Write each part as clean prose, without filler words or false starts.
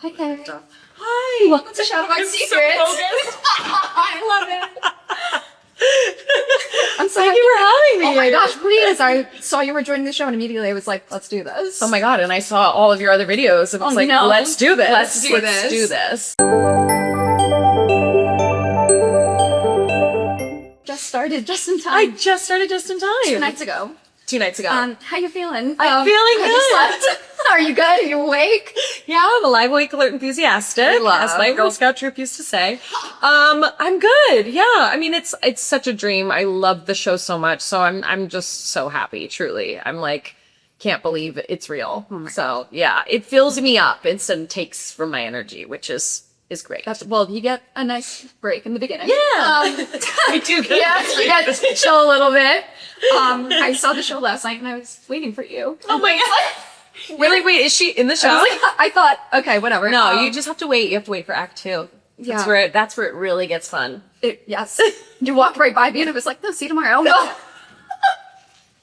Hi, Carrie. Hi. Welcome to Shadow Box Secrets. I love it. I'm so Thank you for having me. Oh my gosh, please. I saw you were joining the show and immediately I was like, let's do this. Oh my god, and I saw all of your other videos and was like, no. let's do this. Let's do this. Just started just in time. I just started just in time. 2 nights ago. 2 nights ago. How you feeling? I'm feeling have you good. slept? Are you good? Are you awake? Yeah, I'm alive, awake, alert, enthusiastic, Love. as my Girl Scout troop used to say. I'm good. Yeah, I mean, it's such a dream. I love the show so much, so I'm just so happy. Truly, I'm like, can't believe it's real. So yeah, it fills me up instead of takes from my energy, which is great. Well, you get a nice break in the beginning. Yeah, I do get. Yes, you get to chill a little bit. I saw the show last night and I was waiting for you. Oh my god. Really? Wait, is she in the show? I thought, okay, whatever. No, you just have to wait. You have to wait for Act 2. Yeah. That's where it really gets fun. Yes. You walked right by me and I was like, no, see you tomorrow. No. Wait,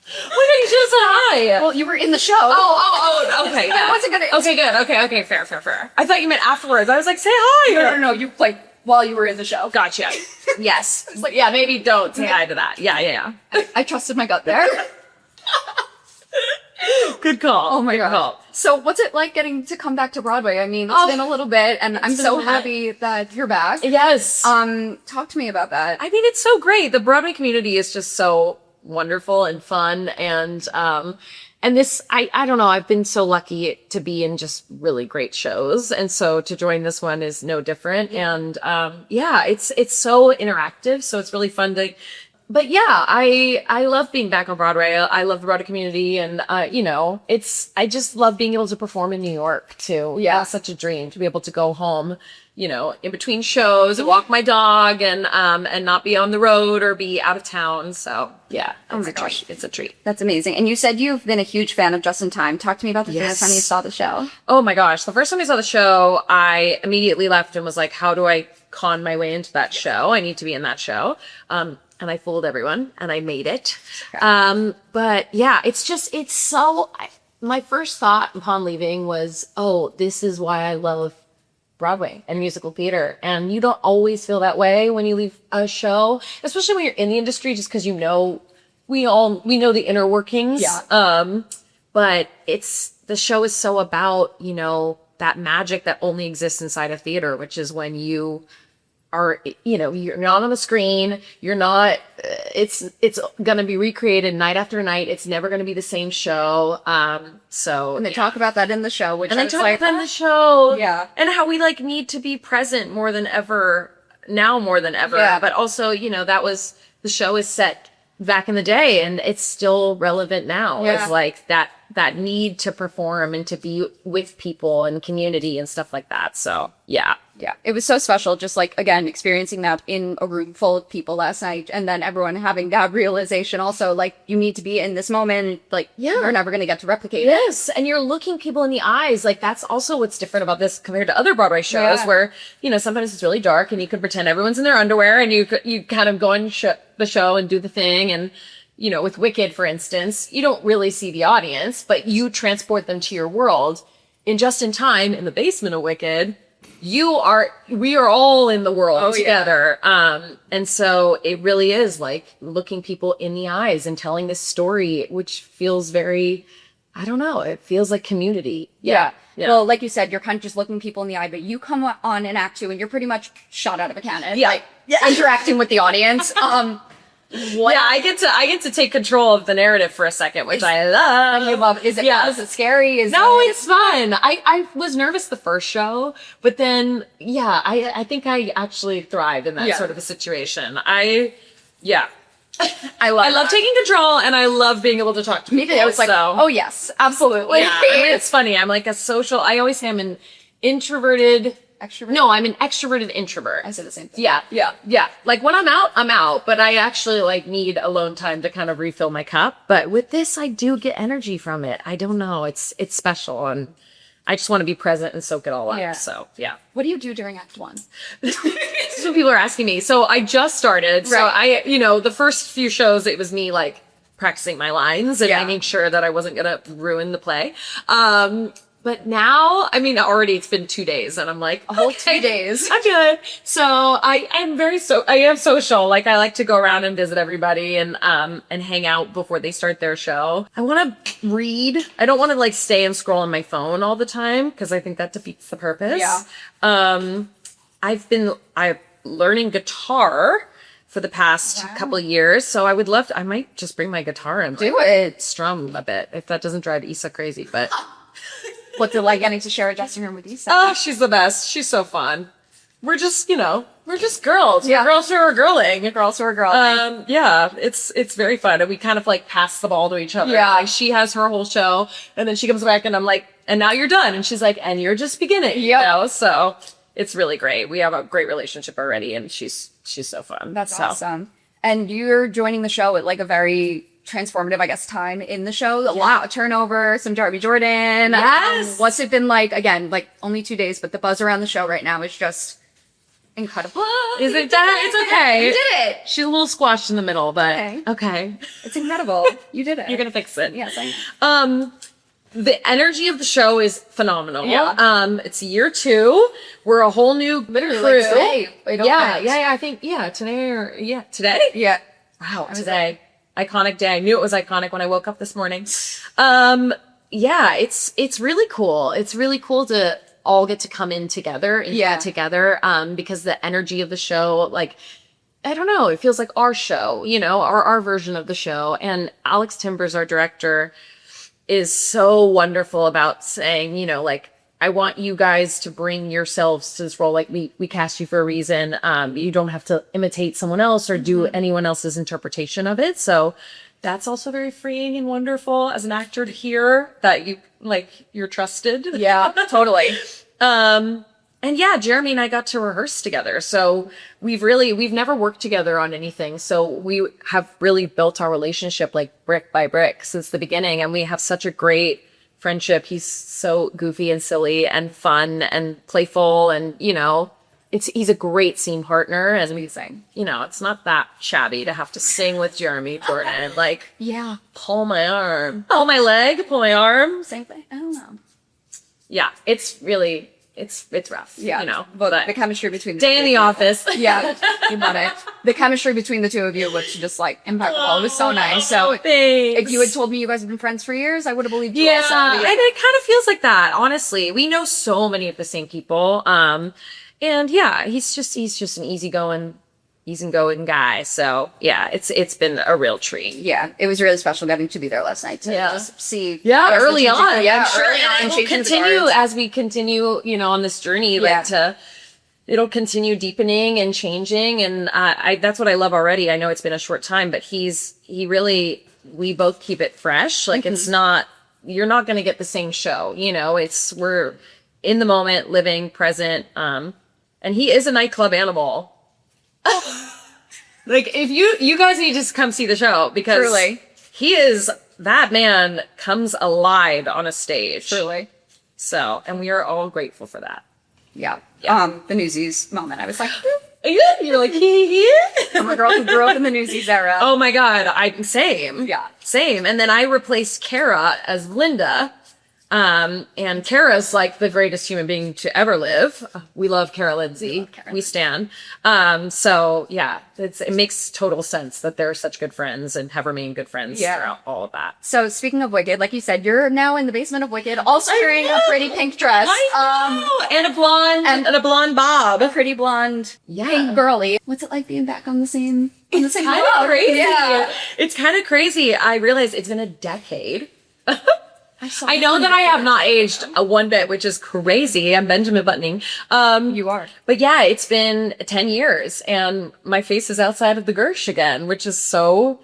you just said hi. Well, you were in the show. Oh, okay. I wasn't gonna. Okay, good. Okay, fair. I thought you meant afterwards. I was like, say hi. No. You like while you were in the show. Gotcha. Yes. It's like, yeah, maybe don't say hi to that. Yeah. I trusted my gut there. Good call. Oh my god. Call. So what's it like getting to come back to Broadway? I mean, it's been a little bit and I'm so happy that you're back. Yes. Talk to me about that. I mean, it's so great. The Broadway community is just so wonderful and fun. And this, I don't know, I've been so lucky to be in just really great shows. And so to join this one is no different. And, yeah, it's so interactive. So it's really fun but yeah, I love being back on Broadway. I love the Broadway community and, I just love being able to perform in New York too. Yeah. It's such a dream to be able to go home, in between shows and walk my dog and not be on the road or be out of town. So yeah, it's a treat. That's amazing. And you said you've been a huge fan of Just in Time. Talk to me about the first time you saw the show. Oh my gosh. The first time I saw the show, I immediately left and was like, how do I con my way into that show? I need to be in that show. And I fooled everyone and I made it. But yeah, my first thought upon leaving was, oh, this is why I love Broadway and musical theater. And you don't always feel that way when you leave a show, especially when you're in the industry, just because we know the inner workings. Yeah. But the show is so about, that magic that only exists inside of theater, which is when you are, you're not on the screen, you're not, it's going to be recreated night after night. It's never going to be the same show. And they talk about that in the show, which and they talk about that in the show. Yeah. And how we need to be present more than ever, now more than ever. Yeah. But also, the show is set back in the day and it's still relevant now. Yeah. It's like that need to perform and to be with people and community and stuff like that. So yeah. Yeah, it was so special, just again, experiencing that in a room full of people last night, and then everyone having that realization also, you need to be in this moment, you're never going to get to replicate it. Yes, and you're looking people in the eyes, that's also what's different about this compared to other Broadway shows, where, sometimes it's really dark, and you could pretend everyone's in their underwear, and you kind of go and the show and do the thing, and with Wicked, for instance, you don't really see the audience, but you transport them to your world. In Just in Time, in the basement of Wicked, we are all in the world together. Yeah. And so it really is looking people in the eyes and telling this story, which feels very, I don't know, it feels like community. Yeah. Well, like you said, you're kind of just looking people in the eye, but you come on in Act 2 and you're pretty much shot out of a cannon. Interacting with the audience. Yeah, I get to take control of the narrative for a second, which I love. You love. Is it scary? It's fun. I was nervous the first show, but then I think I actually thrived in that sort of a situation. I love taking control and I love being able to talk to people. Me too. I was oh yes, absolutely. Yeah, it's funny. I'm I always say I'm an introverted extrovert? No, I'm an extroverted introvert. I said the same thing. Yeah. When I'm out, but I actually need alone time to kind of refill my cup. But with this, I do get energy from it. I don't know. It's special. And I just want to be present and soak it all up. Yeah. So, yeah. What do you do during Act 1? This is what people are asking me. So I just started. Right. So the first few shows, it was me practicing my lines and making sure that I wasn't going to ruin the play. But now, I mean, already it's been 2 days and I'm like, A whole okay, 2 days. I'm good. So I am social. Like I like to go around and visit everybody and hang out before they start their show. I want to read. I don't want to like stay and scroll on my phone all the time because I think that defeats the purpose. Yeah. I'm learning guitar for the past couple of years. So I might just bring my guitar and Do it. strum a bit if that doesn't drive Issa crazy, but What's it like getting to share a dressing room with Issa? oh, she's the best. She's so fun. We're just, we're just girls. Yeah. We're girls who are girling. Girls who are girls. Yeah, it's very fun. And we kind of like pass the ball to each other. Yeah. Like she has her whole show and then she comes back and I'm like, and now you're done. And she's like, and you're just beginning. Yep. So it's really great. We have a great relationship already and she's so fun. That's So, awesome. And you're joining the show at like a very transformative, I guess, time in the show. A lot of turnover, some Darby Jordan. Yes. What's it been like? Again, like only 2 days, but the buzz around the show right now is just incredible. Is it that? It's okay. You did it. She's a little squashed in the middle, but Okay. okay. It's incredible. You did it. You're going to fix it. Yes, I am. The energy of the show is phenomenal. Yeah. It's year 2. We're a whole new Literally, crew. like today. It opened. I think, today? Yeah. Wow, today. Iconic day. I knew it was iconic when I woke up this morning. It's really cool. It's really cool to all get to come in together and Yeah. get together, because the energy of the show, like, I don't know, it feels like our show, our version of the show. And Alex Timbers, our director, is so wonderful about saying, like, I want you guys to bring yourselves to this role. Like we cast you for a reason. You don't have to imitate someone else or do anyone else's interpretation of it. So that's also very freeing and wonderful as an actor to hear that you're trusted. Yeah, totally. And yeah, Jeremy and I got to rehearse together. So we've never worked together on anything. So we have really built our relationship like brick by brick since the beginning. And we have such a great friendship. He's so goofy and silly and fun and playful. And, he's a great scene partner. And Amazing. it's not that shabby to have to sing with Jeremy Jordan. Like, Yeah. pull my arm, pull my leg, pull my arm. Same thing. I don't know. Yeah, it's really, it's rough. Yeah. But the chemistry between the day in the office. Yeah, you got it. The chemistry between the two of you was just like impeccable. It was so nice. So Thanks. if you had told me you guys have been friends for years, I would have believed you. Yeah, Also. and it kind of feels like that. Honestly, we know so many of the same people. And yeah, he's just an easygoing guy. So yeah, it's been a real treat. Yeah, it was really special getting to be there last night to just see. Yeah, early on. Yeah, I'm sure early on. it'll changing the continue guards. as we continue, on this journey. It'll continue deepening and changing. And that's what I love already. I know it's been a short time, but we both keep it fresh. Like it's not, you're not going to get the same show, we're in the moment, living present. And he is a nightclub animal. Like if you guys need to just come see the show because Truly. that man comes alive on a stage. Truly. So, and we are all grateful for that. Yeah. Yeah. The Newsies moment. I was like, You're like, I'm a girl who grew up in the Newsies era. oh my God, same. Yeah. Same. And then I replaced Kara as Glinda. And Kara's like the greatest human being to ever live. We love Kara Lindsay. We stan. So yeah, it makes total sense that they're such good friends and have remained good friends throughout all of that. So speaking of Wicked, like you said, you're now in the basement of Wicked, also wearing a pretty pink dress. I know. And a blonde bob. A pretty blonde pink girly. What's it like being back on the same Kind floor? of crazy. Yeah. It's kind of crazy. I realize it's been a decade. I know that that I have not aged one bit, which is crazy. I'm Benjamin Buttoning. You are. But yeah, it's been 10 years and my face is outside of the Gersh again, which is so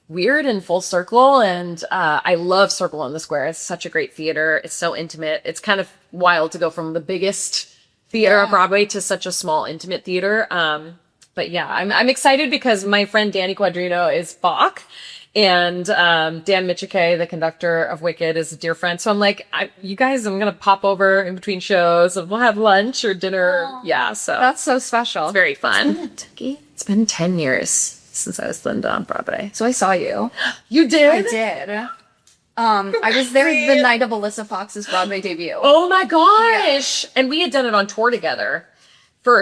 weird and full circle. And I love Circle on the Square. It's such a great theater. It's so intimate. It's kind of wild to go from the biggest theater on Broadway to such a small, intimate theater. But yeah, I'm excited because my friend Danny Quadrino is Bach. And Dan Michike, the conductor of Wicked, is a dear friend. So I'm like, you guys, I'm going to pop over in between shows and we'll have lunch or dinner. Aww. Yeah, so. That's so special. It's very fun. It's been 10 years since I was Glinda on Broadway. So I saw you. You did? I did. I was there the night of Alyssa Fox's Broadway debut. Oh my gosh. Yeah. And we had done it on tour together.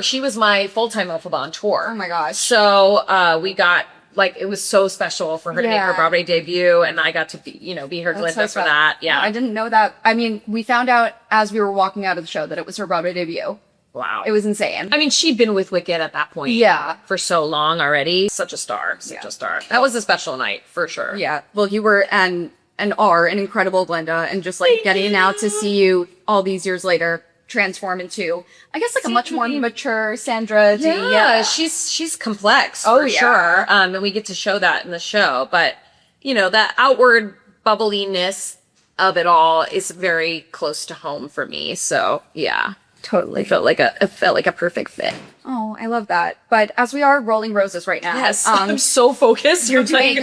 She was my full-time Elphaba on tour. Oh my gosh. So we got, like, it was so special for her to make her Broadway debut, and I got to be her Glinda for that. Yeah. I didn't know that. I mean, we found out as we were walking out of the show that it was her Broadway debut. Wow. It was insane. I mean, she'd been with Wicked at that point. Yeah. For so long already. Such a star. Such a star. That was a special night, for sure. Yeah. Well, you were and are an incredible Glinda, and just like getting now to see you all these years later transform into, I guess, like a much more mature Sandra Dee. Yeah, she's complex for sure. And we get to show that in the show. But, that outward bubbliness of it all is very close to home for me. So, yeah. Totally. It felt like a perfect fit. Oh, I love that. But as we are rolling roses right now. Yes, I'm so focused. You're doing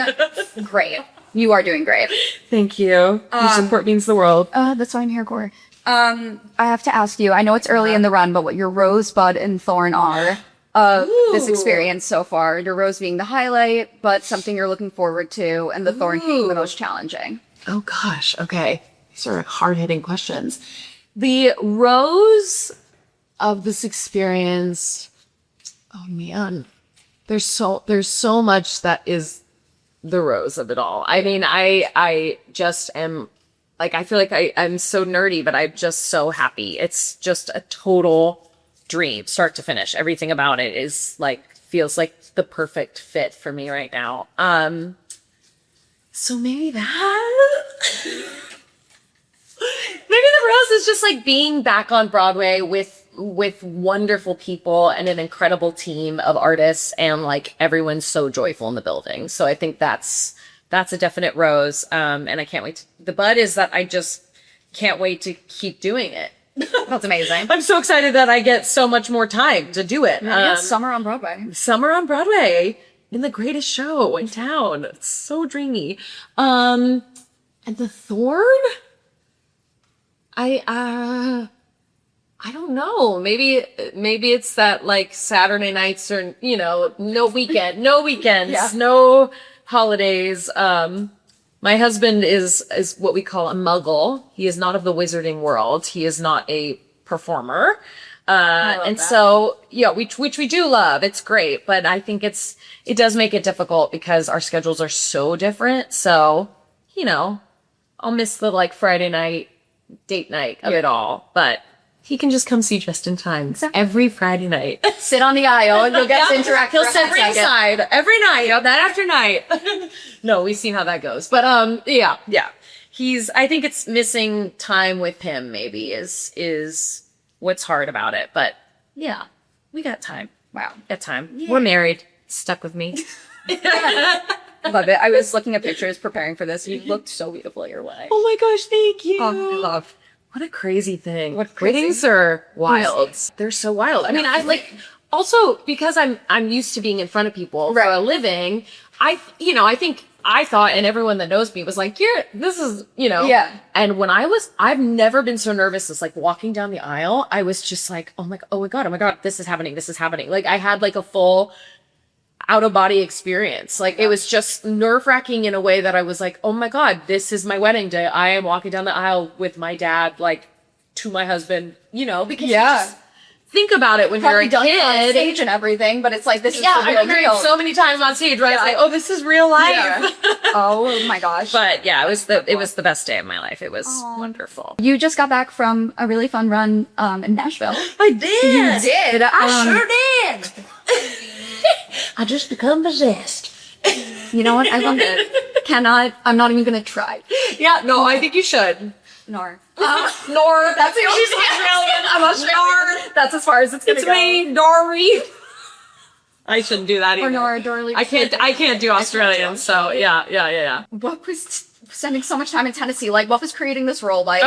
great. You are doing great. Thank you. Your support means the world. That's why I'm here, Corey. I have to ask you, I know it's early in the run, but what your rosebud and thorn are of this experience so far. Your rose being the highlight, but something you're looking forward to, and the thorn being the most challenging. Oh gosh. Okay. These are hard-hitting questions. The rose of this experience, oh man, there's so much that is the rose of it all. I mean, I just am, like, I feel like I'm so nerdy, but I'm just so happy. It's just a total dream, start to finish. Everything about it is like, feels like the perfect fit for me right now. So maybe that. Maybe the rose is just like being back on Broadway with wonderful people and an incredible team of artists, and like everyone's so joyful in the building. So I think that's a definite rose. And I can't wait. The bud is that I just can't wait to keep doing it. That's amazing. I'm so excited that I get so much more time to do it. Summer on Broadway. Summer on Broadway in the greatest show in town. It's so dreamy. And the thorn? I don't know. Maybe it's that like Saturday nights are, no weekends, no holidays. My husband is what we call a muggle. He is not of the wizarding world. He is not a performer. And that. So, which we do love. It's great, but I think it does make it difficult because our schedules are so different. So, I'll miss the like Friday night date night of it all, but he can just come see just in time every Friday night. Sit on the aisle and you'll get to interact. He'll sit ringside every night, night after night. No, we've seen how that goes. But yeah. I think it's missing time with him maybe is what's hard about it. But yeah, we got time. Wow. Got time. Yeah. We're married. Stuck with me. Love it. I was looking at pictures preparing for this. You looked so beautiful your wedding. Oh my gosh, thank you. Oh, I love. What a crazy thing. Weddings are wild. They're so wild. I mean, I like also because I'm used to being in front of people for a living. I thought, and everyone that knows me was like, this is. And when I've never been so nervous as like walking down the aisle. I was just like, oh my God, this is happening. Like I had like a full out of body experience. Like it was just nerve wracking in a way that I was like, oh my God, this is my wedding day. I am walking down the aisle with my dad, like to my husband, because you just think about it when you're a kid. On stage and everything, but it's like, this is I've heard it so many times on stage, right? It's like, oh, this is real life. Yeah. Oh my gosh. But yeah, it was the best day of my life. It was wonderful. You just got back from a really fun run in Nashville. I did. You did. I sure did. I just become possessed. You know what? I love it. I'm not even gonna try. Yeah, no, I think you should. Nor. Nor. That's the only Australian. I'm Australian. Nor. That's as far as it's gonna go. It's me, Dory. I shouldn't do that either. Or Nora, Dorley. I can't do Australian, so yeah. What was spending so much time in Tennessee? Like, what was creating this role like?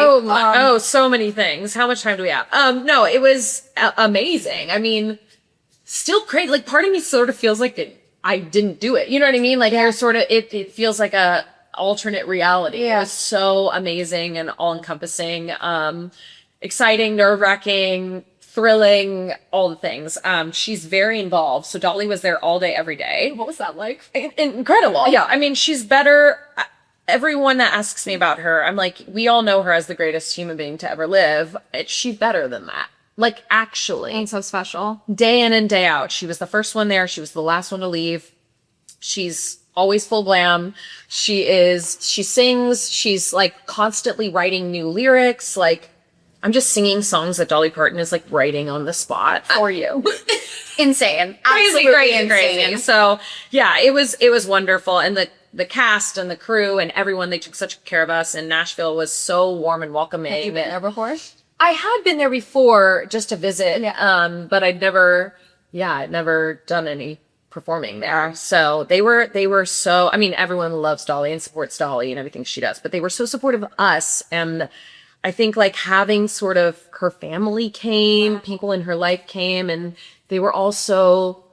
So many things. How much time do we have? No, it was amazing. I mean, still great. Like, part of me sort of feels like I didn't do it. You know what I mean? Like, there's sort of, it feels like a alternate reality. Yeah. It was so amazing and all encompassing, exciting, nerve wracking, thrilling, all the things. She's very involved. So Dolly was there all day, every day. What was that like? Incredible. Yeah. I mean, she's better. everyone that asks me about her, I'm like, we all know her as the greatest human being to ever live. She's better than that. Like, actually. And so special. Day in and day out. She was the first one there. She was the last one to leave. She's always full glam. She sings. She's like constantly writing new lyrics. Like, I'm just singing songs that Dolly Parton is like writing on the spot For you. Insane. crazy, Absolutely crazy, crazy. insane. So yeah, it was wonderful. And the cast and the crew and everyone, they took such care of us. And Nashville was so warm and welcoming. Have you been there before? I had been there before just to visit. Yeah. But I'd never done any performing there. So they were so, I mean, everyone loves Dolly and supports Dolly and everything she does, but they were so supportive of us. And I think like having sort of her family came, people in her life came, and they were also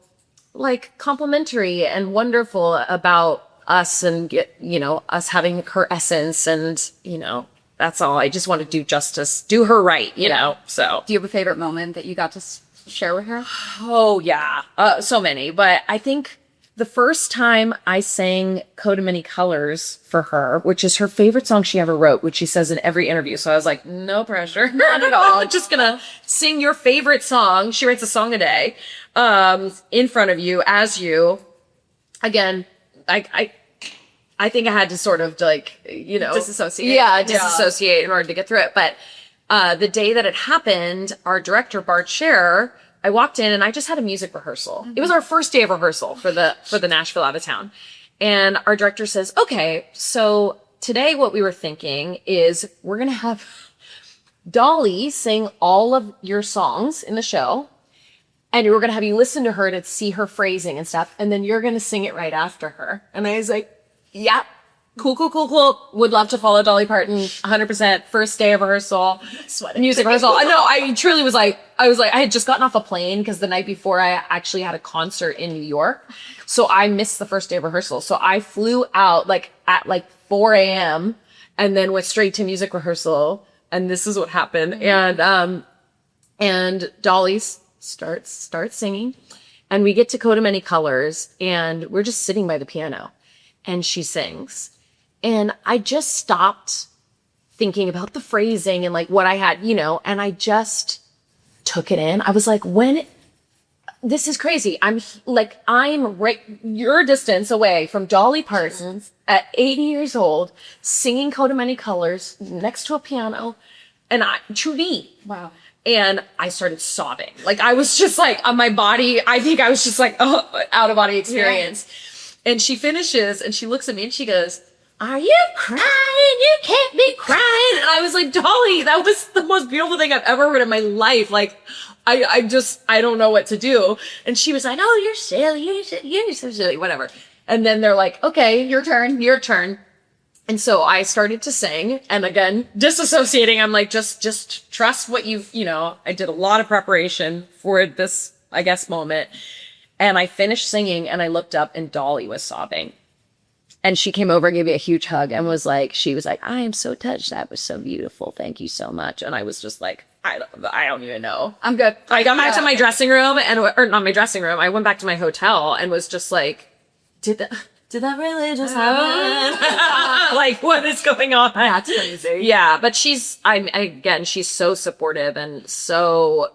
like complimentary and wonderful about us and, you know, us having her essence. And, you know, that's all. I just want to do justice, do her right, you know, so. Do you have a favorite moment that you got to share with her? Oh, yeah. So many. But I think the first time I sang Coat of Many Colors for her, which is her favorite song she ever wrote, which she says in every interview. So I was like, no pressure. Not at all. Just gonna sing your favorite song. She writes a song a day, in front of you, as you. Again, I think I had to sort of like, you know. Disassociate. Yeah, disassociate in order to get through it. But the day that it happened, our director, Bart Scher, I walked in and I just had a music rehearsal. It was our first day of rehearsal for the Nashville Out of Town. And our director says, okay, so today what we were thinking is we're going to have Dolly sing all of your songs in the show. And we're going to have you listen to her to see her phrasing and stuff. And then you're going to sing it right after her. And I was like, yeah. Cool. Would love to follow Dolly Parton 100%. First day of rehearsal, music rehearsal. No, I truly was like, I had just gotten off a plane because the night before I actually had a concert in New York. So I missed the first day of rehearsal. So I flew out like at like 4 a.m. and then went straight to music rehearsal. And this is what happened. And Dolly starts singing, and we get to Coat of Many Colors, and we're just sitting by the piano, and she sings. And I just stopped thinking about the phrasing and like what I had, you know, and I just took it in. I was like, this is crazy. I'm right your distance away from Dolly Parton at 80 years old, singing Coat of Many Colors next to a piano, and Trudy. Wow. And I started sobbing. Like I was just like on my body. I think I was just like, out of body experience. Yeah. And she finishes and she looks at me and she goes, "Are you crying? You can't be crying." And I was like, Dolly, that was the most beautiful thing I've ever heard in my life. Like, I don't know what to do. And she was like, "Oh, you're silly. You're so silly," whatever. And then they're like, "Okay, your turn. And so I started to sing, and again, disassociating. I'm like, just trust what you know, I did a lot of preparation for this, I guess, moment. And I finished singing and I looked up and Dolly was sobbing. And she came over and gave me a huge hug and she was like, "I am so touched. That was so beautiful. Thank you so much." And I was just like, I don't even know. I'm good. I got back to my dressing room or not my dressing room. I went back to my hotel and was just like, did that really just happen? Like, what is going on? That's crazy. Yeah. But she's so supportive and so,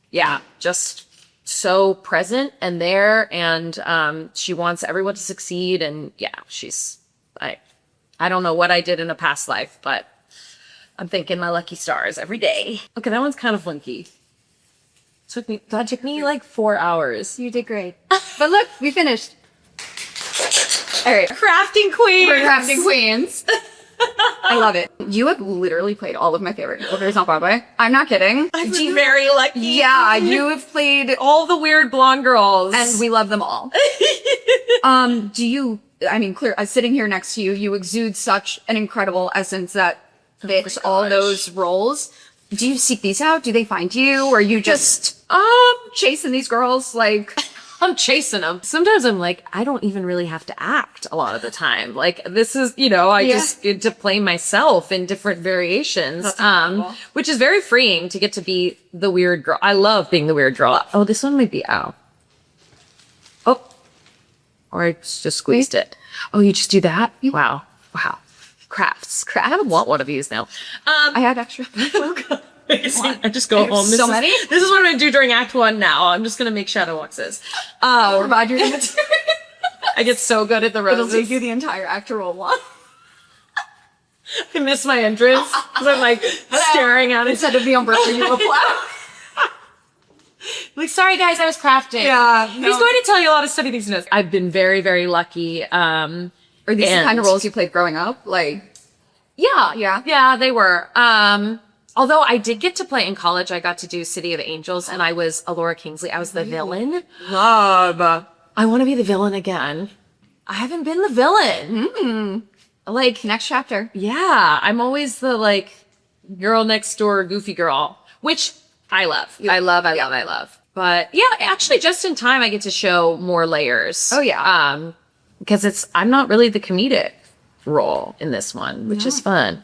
yeah, just so present and there, and she wants everyone to succeed, and yeah, I don't know what I did in a past life, but I'm thanking my lucky stars every day. Okay, that one's kind of funky. That took me like 4 hours. You did great. But look, we finished. All right. Crafting queens. We're crafting queens. I love it. You have literally played all of my favorite musicals on Broadway. I'm not kidding. I'm very lucky. Yeah, you have played all the weird blonde girls. and we love them all. Sitting here next to you, you exude such an incredible essence that fits all those roles. Do you seek these out? Do they find you? Or are you just chasing these girls like... I'm chasing them. Sometimes I'm like, I don't even really have to act a lot of the time. Like, this is, you know, I just get to play myself in different variations, which is very freeing to get to be the weird girl. I love being the weird girl. Oh, this one might be ow. Oh, or I just squeezed it. Oh, you just do that? Wow. crafts. I want one of these now. I had extra. I just go home. So many? This is what I'm going to do during Act 1 now. I'm just going to make shadow boxes. Roger, I get so good at the it'll roses. take you the entire actor role one. I miss my entrance because I'm like staring at it. Instead of the umbrella, you apply. Like, sorry guys, I was crafting. Yeah. He's going to tell you a lot of stuff he thinks he knows. I've been very, very lucky. Are these the kind of roles you played growing up? Like, yeah, they were. Although I did get to play in college, I got to do City of Angels, and I was Alora Kingsley. I was the villain. love. I want to be the villain again. I haven't been the villain. Like, Next chapter. yeah, I'm always the like girl next door, goofy girl, which I love. I love. But yeah, actually, just in time, I get to show more layers. Oh, yeah. Because I'm not really the comedic role in this one, which is fun.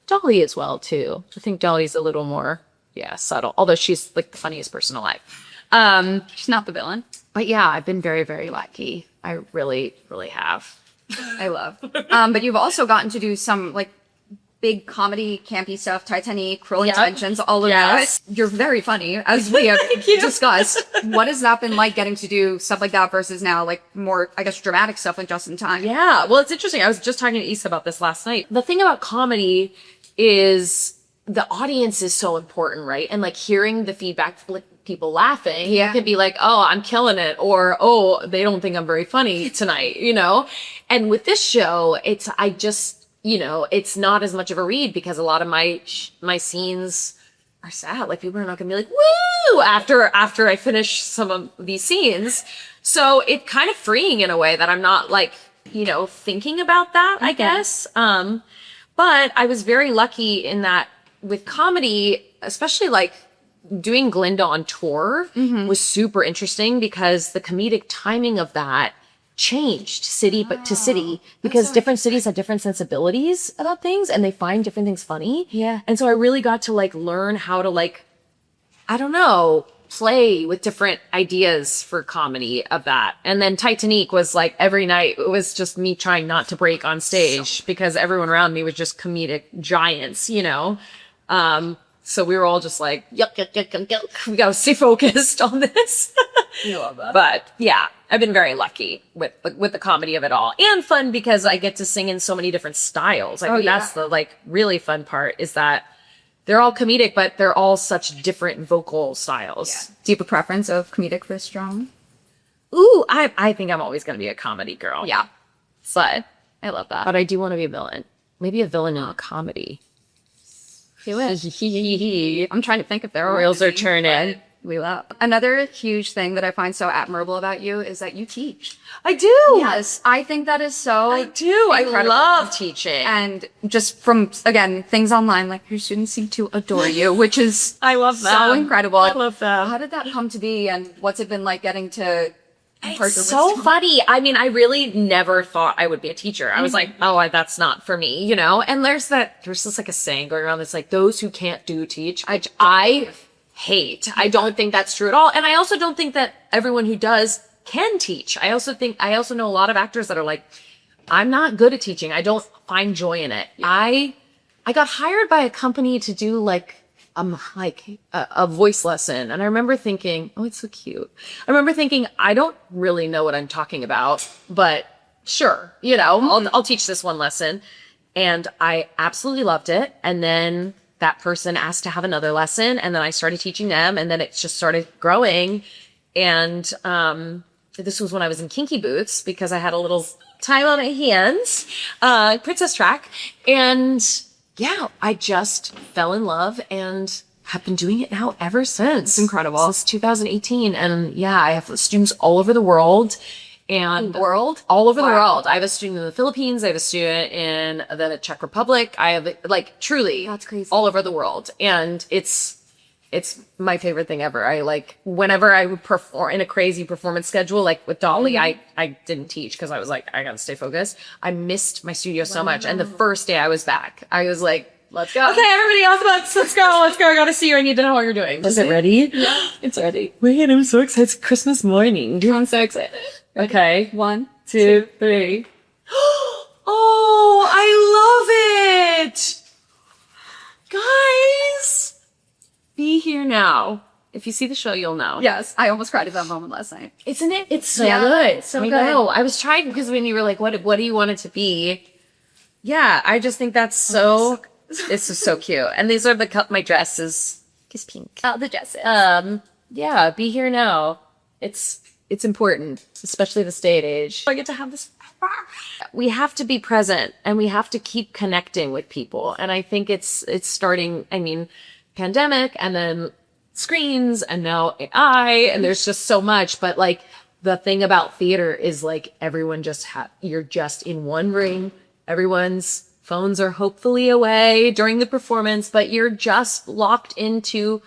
Dolly as well too. I think Dolly's a little more, subtle. Although she's like the funniest person alive. She's not the villain. But yeah, I've been very, very lucky. I really, really have. I love. But you've also gotten to do some like big comedy, campy stuff, Titanique, Cruel Intentions, all of that. You're very funny, as we have discussed. What has that been like getting to do stuff like that versus now like more, I guess, dramatic stuff like Just in Time? Yeah, well, it's interesting. I was just talking to Issa about this last night. The thing about comedy is the audience is so important, right? And like hearing the feedback, like people laughing, you can be like, oh, I'm killing it, or oh, they don't think I'm very funny tonight, you know? And with this show, it's not as much of a read because a lot of my scenes are sad. Like people are not gonna be like, woo, after I finish some of these scenes. So it's kind of freeing in a way that I'm not like, thinking about that, I guess. But I was very lucky in that with comedy, especially like doing Glinda on tour was super interesting because the comedic timing of that changed city to city because different cities have different sensibilities about things and they find different things funny. Yeah. And so I really got to like learn how to like, I don't know, play with different ideas for comedy of that. And then Titanique was like every night it was just me trying not to break on stage because everyone around me was just comedic giants, so we were all just like, yuck. We got to stay focused on this. You love that. But yeah, I've been very lucky with the comedy of it all and fun because I get to sing in so many different styles. I think that's the like really fun part is that they're all comedic, but they're all such different vocal styles. Yeah. Do you have a preference of comedic versus drama? Ooh, I think I'm always going to be a comedy girl. Yeah. But I love that. I do want to be a villain. Maybe a villain in a comedy. Do it. I'm trying to think if there are Wheels are any, turning. but we love. Another huge thing that I find so admirable about you is that you teach. I do. Yes, I think that is so I do. incredible. I love teaching. And just from, again, things online, like your students seem to adore you, which is I love that. so incredible. I love that. How did that come to be and what's it been like getting to It's so funny. I mean, I really never thought I would be a teacher. I was like, oh, that's not for me, And there's just like a saying going around that's like, those who can't do teach, which I hate. I don't think that's true at all. And I also don't think that everyone who does can teach. I also know a lot of actors that are like, I'm not good at teaching. I don't find joy in it. Yeah. I got hired by a company to do like a voice lesson. And I remember thinking, oh, it's so cute. I remember thinking, I don't really know what I'm talking about, but sure, I'll teach this one lesson. And I absolutely loved it. And then that person asked to have another lesson. And then I started teaching them. And then it just started growing. And this was when I was in Kinky Boots because I had a little time on my hands, princess track. And yeah, I just fell in love and have been doing it now ever since. It's incredible. Since 2018. And yeah, I have students all over the world. And all over the world. I have a student in the Philippines. I have a student in the Czech Republic. I have truly that's crazy. All over the world. And it's my favorite thing ever. I whenever I would perform in a crazy performance schedule, like with Dolly, I didn't teach because I was like, I gotta stay focused. I missed my studio so much. And the first day I was back, I was like, let's go. Okay, everybody off the butts. Let's go. I gotta see you. I need to know what you're doing. Is it ready? Yeah. It's ready. Wait, I'm so excited. It's Christmas morning. I'm so excited. Okay. 1, 2, 3. Oh, I love Guys, be here now. If you see the show, you'll know. Yes, I almost cried at that moment last night. Isn't it? It's so Yeah, good. so I good. know. I was trying because when you were like, what do you want it to be? Yeah, I just think that's so, this is so cute. And these are my dresses. It's pink. Oh, the dresses. Yeah, be here now. It's important, especially this day and age. I get to have this. We have to be present and we have to keep connecting with people. And I think it's starting, I mean, pandemic and then screens and now AI and there's just so much. But like the thing about theater is like everyone just you're just in one room. Everyone's phones are hopefully away during the performance, but you're just locked into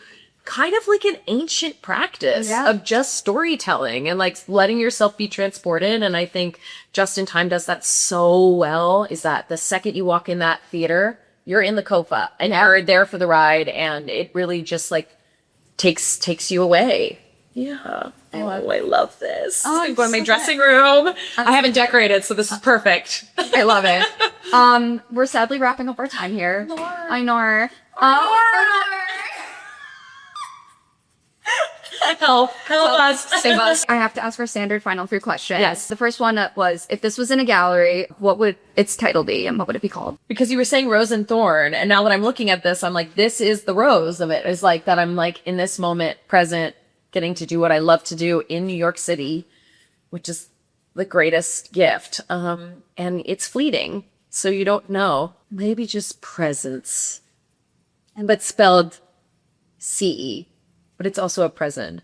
kind of like an ancient practice of just storytelling and like letting yourself be transported. And I think Just in Time does that so well, is that the second you walk in that theater, you're in the Kofa and you're there for the ride. And it really just like takes you away. Yeah. Oh, I love this. Oh, I'm going to my so dressing room. I haven't decorated, so this is perfect. I love it. We're sadly wrapping up our time here. I know. Help us. Save us. I have to ask our standard final 3 questions. Yes. The first one was, if this was in a gallery, what would its title be and what would it be called? Because you were saying rose and thorn, and now that I'm looking at this, I'm like, this is the rose of it. It's like that I'm like in this moment present, getting to do what I love to do in New York City, which is the greatest gift. And it's fleeting, so you don't know. Maybe just presence, but spelled CE. But it's also a present.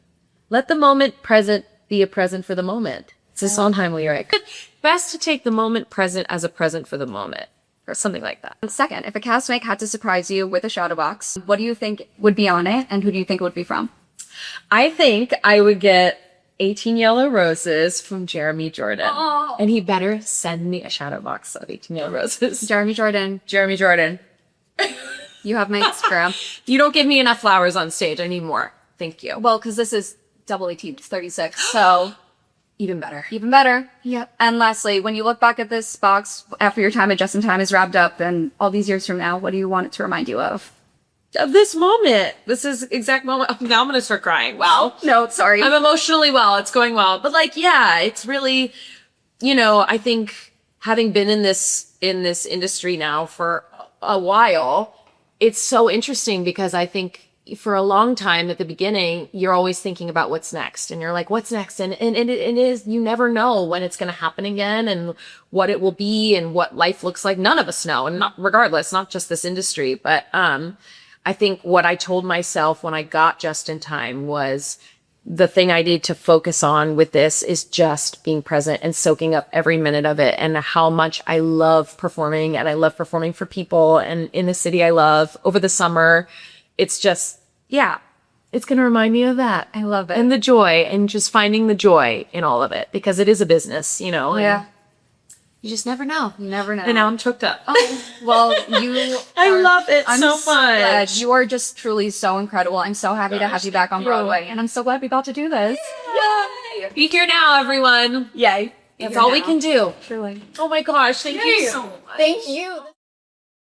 Let the moment present be a present for the moment. It's a Sondheim lyric. Best to take the moment present as a present for the moment, or something like that. Second, if a castmate had to surprise you with a shadow box, what do you think would be on it and who do you think it would be from? I think I would get 18 Yellow Roses from Jeremy Jordan. Oh. And he better send me a shadow box of 18 Yellow Roses. Jeremy Jordan, Jeremy Jordan. you have my Instagram. You don't give me enough flowers on stage. I need more. Thank you. Well, because this is double 18, it's 36, so Even better. even better. Yep. And lastly, when you look back at this box after your time at Just in Time is wrapped up and all these years from now, what do you want it to remind you of? Of this moment. This is exact moment. Oh, now I'm going to start crying. Wow. No, sorry. I'm emotionally well. It's going well. But like, yeah, it's really, I think having been in this industry now for a while, it's so interesting because I think for a long time at the beginning, you're always thinking about what's next and you're like, what's next? And it is, you never know when it's going to happen again and what it will be and what life looks like. None of us know. And regardless, not just this industry, but, I think what I told myself when I got Just in Time was the thing I need to focus on with this is just being present and soaking up every minute of it and how much I love performing and I love performing for people and in the city I love over the summer. It's just, yeah, it's going to remind me of that. I love it. And the joy and just finding the joy in all of it because it is a business, and Yeah. you just never know. You never know. And now I'm choked up. Oh, well, you I love it I'm so much. glad. You are just truly so incredible. I'm so happy to have you back on Broadway. And I'm so glad we got to do this. Yay! Be here now, everyone. Yay. That's all we can do. Truly. Oh my gosh, thank you so much. Thank you.